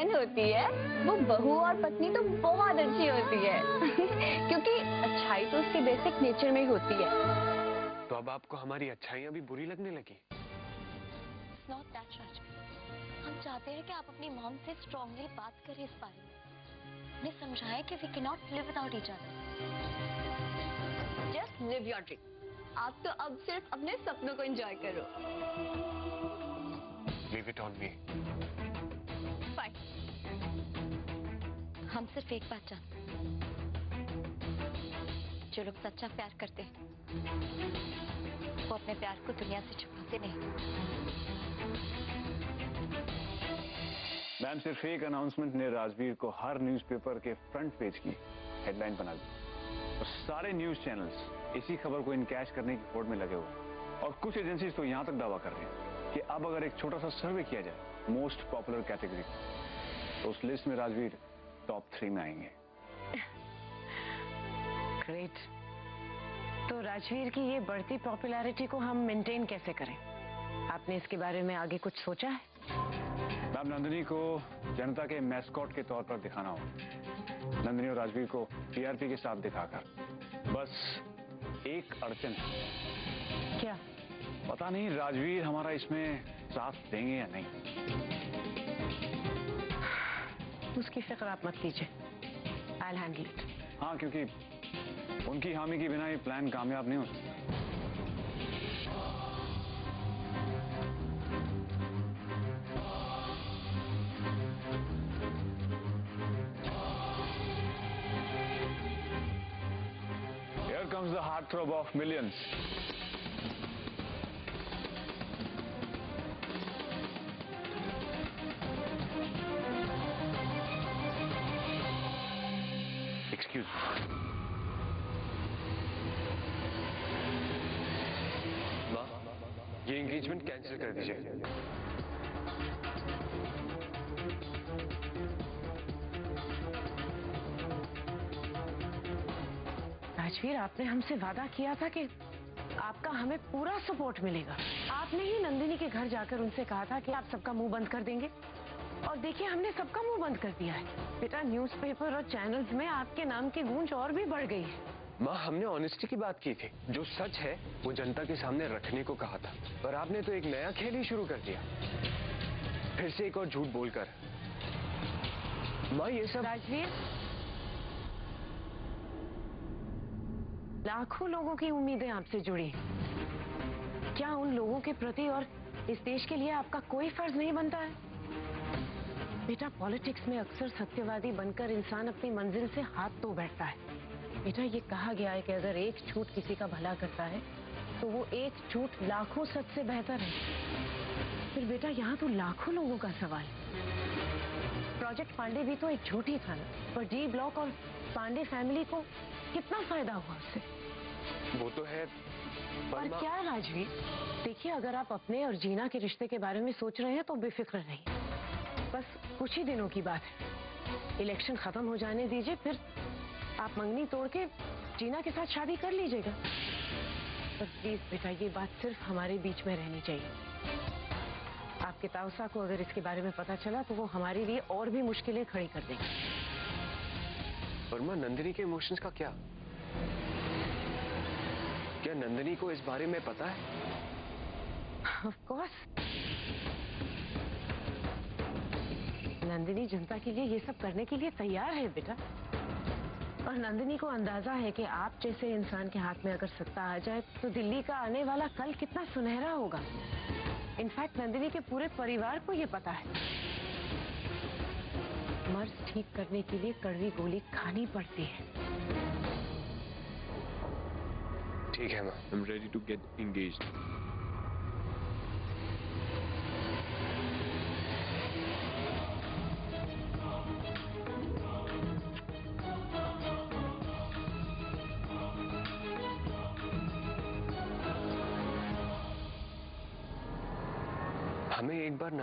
बहन होती है वो बहू और पत्नी तो बहुत अच्छी होती है क्योंकि अच्छाई तो उसकी बेसिक नेचर में ही होती है। तो अब आपको हमारी अच्छाइयाँ भी बुरी लगने लगी? It's not that, Rajveer. हम चाहते हैं कि आप अपनी मॉम से स्ट्रांगली बात करें इस बारे में, उन्हें समझाएं कि we cannot live without each other. Just live your dream. आप तो अब सिर्फ अपने सपनों को एंजॉय करो। Leave it on me. Fine. हम सिर्फ एक बात जानते हैं, जो लोग सच्चा प्यार करते हैं वो अपने प्यार को दुनिया से छुपाते नहीं। मैम, सिर्फ एक अनाउंसमेंट ने राजवीर को हर न्यूज़पेपर के फ्रंट पेज की हेडलाइन बना दी और सारे न्यूज चैनल्स इसी खबर को इनकैश करने की होड़ में लगे हुए और कुछ एजेंसीज तो यहां तक दावा कर रहे हैं कि अब अगर एक छोटा सा सर्वे किया जाए मोस्ट पॉपुलर कैटेगरी तो उस लिस्ट में राजवीर टॉप 3 में आएंगे। ग्रेट। तो राजवीर की ये बढ़ती पॉपुलैरिटी को हम मेंटेन कैसे करें? आपने इसके बारे में आगे कुछ सोचा है? मैम, नंदिनी को जनता के मैस्कॉट के तौर पर दिखाना होगा। नंदिनी और राजवीर को टीआरपी के साथ दिखाकर। बस एक अड़चन है। क्या? पता नहीं राजवीर हमारा इसमें साथ देंगे या नहीं। उसकी फिक्र आप मत कीजिए, आई विल हैंडल इट। हाँ, क्योंकि उनकी हामी के बिना ये प्लान कामयाब नहीं हो सकता। Here comes the heartthrob of millions. Excuse me. माँ, ये एंगेजमेंट कैंसिल कर दीजिए। राजवीर, आपने हमसे वादा किया था कि आपका हमें पूरा सपोर्ट मिलेगा। आपने ही नंदिनी के घर जाकर उनसे कहा था कि आप सबका मुंह बंद कर देंगे और देखिए हमने सबका मुंह बंद कर दिया है। बेटा, न्यूज़पेपर और चैनल्स में आपके नाम की गूंज और भी बढ़ गई है। माँ, हमने ऑनेस्टी की बात की थी। जो सच है वो जनता के सामने रखने को कहा था, पर आपने तो एक नया खेल ही शुरू कर दिया, फिर से एक और झूठ बोलकर। माँ, ये सब राजवीर, लाखों लोगों की उम्मीदें आपसे जुड़ी हैं। क्या उन लोगों के प्रति और इस देश के लिए आपका कोई फर्ज नहीं बनता है? बेटा, पॉलिटिक्स में अक्सर सत्यवादी बनकर इंसान अपनी मंजिल से हाथ धो बैठता है। बेटा, ये कहा गया है कि अगर एक झूठ किसी का भला करता है तो वो एक झूठ लाखों सच से बेहतर है। फिर बेटा, यहाँ तो लाखों लोगों का सवाल है। प्रोजेक्ट पांडे भी तो एक झूठ ही था ना, पर डी ब्लॉक और पांडे फैमिली को कितना फायदा हुआ उससे? वो तो है, पर क्या राजवीर, देखिए अगर आप अपने और जीना के रिश्ते के बारे में सोच रहे हैं तो बेफिक्र रहिए। बस कुछ ही दिनों की बात है, इलेक्शन खत्म हो जाने दीजिए, फिर आप मंगनी तोड़ के जीना के साथ शादी कर लीजिएगा। पर प्लीज बेटा, ये बात सिर्फ हमारे बीच में रहनी चाहिए। आपके ताऊसा को अगर इसके बारे में पता चला तो वो हमारे लिए और भी मुश्किलें खड़ी कर देंगे। पर माँ, नंदिनी के इमोशंस का क्या? क्या नंदिनी को इस बारे में पता है? ऑफ कोर्स, नंदिनी जनता के लिए ये सब करने के लिए तैयार है बेटा। और नंदिनी को अंदाजा है कि आप जैसे इंसान के हाथ में अगर सत्ता आ जाए तो दिल्ली का आने वाला कल कितना सुनहरा होगा। इनफैक्ट नंदिनी के पूरे परिवार को ये पता है। मर्ज ठीक करने के लिए कड़वी गोली खानी पड़ती है। ठीक है माँ, I'm ready to get engaged. हमें एक बार